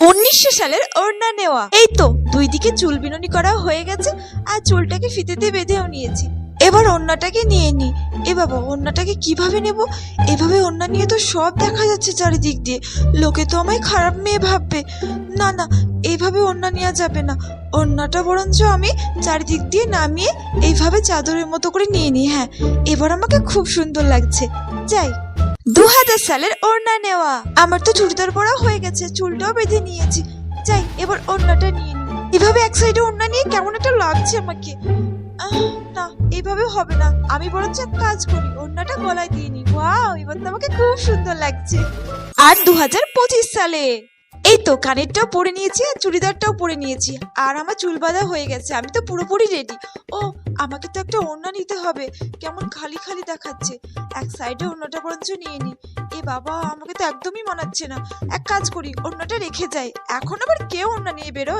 1900 সালের ওড়না নেওয়া। এই তো 2 দিকে চুল বিনুনি করা হয়ে গেছে আর চুলটাকে ফিতেতে বেঁধেও নিয়েছি। এবার ওড়নাটাকে নিয়ে নি। এ বাবা, ওড়নাটাকে কিভাবে নেব? এভাবে ওড়না নিয়ে তো সব দেখা যাচ্ছে চারিদিক দিয়ে, লোকে তো আমায় খারাপ মেয়ে ভাববে। না না, এইভাবে ওড়না নেওয়া যাবে না। ওড়নাটা বরঞ্চ আমি চারিদিক দিয়ে নামিয়ে এইভাবে চাদরের মতো করে নিয়ে নিই। হ্যাঁ, এবার আমাকে খুব সুন্দর লাগছে। যাই। 2000 সালের ওড়না নেওয়া। আমার তো চুড়িদার পরা হয়ে গেছে, চুলটাও বেঁধে নিয়েছি। যাই, এবার ওড়নাটা নিয়ে নিই। এভাবে এক সাইডে ওড়না নিয়ে কেমন একটা লাগছে আমাকে। না, এইভাবে হবে না। আমি বরঞ্চ এক কাজ করি, ওড়নাটা গলায় দিয়ে নিই। ওয়াও, এবার তো আমাকে খুব সুন্দর লাগছে। আর 2025 সালে এই তো কানেরটাও পরে নিয়েছি আর চুড়িদারটাও পরে নিয়েছি, আর আমার চুল বাঁধা হয়ে গেছে। আমি তো পুরোপুরি রেডি। ও, আমাকে তো একটা ওড়না নিতে হবে, কেমন খালি খালি দেখাচ্ছে। এক সাইডে ওড়নাটা বরঞ্চ নিয়ে নি। এ বাবা, আমাকে তো একদমই মানাচ্ছে না। এক কাজ করি, ওড়নাটা রেখে যাই। এখন আবার কেউ ওড়না নিয়ে বেরোয়?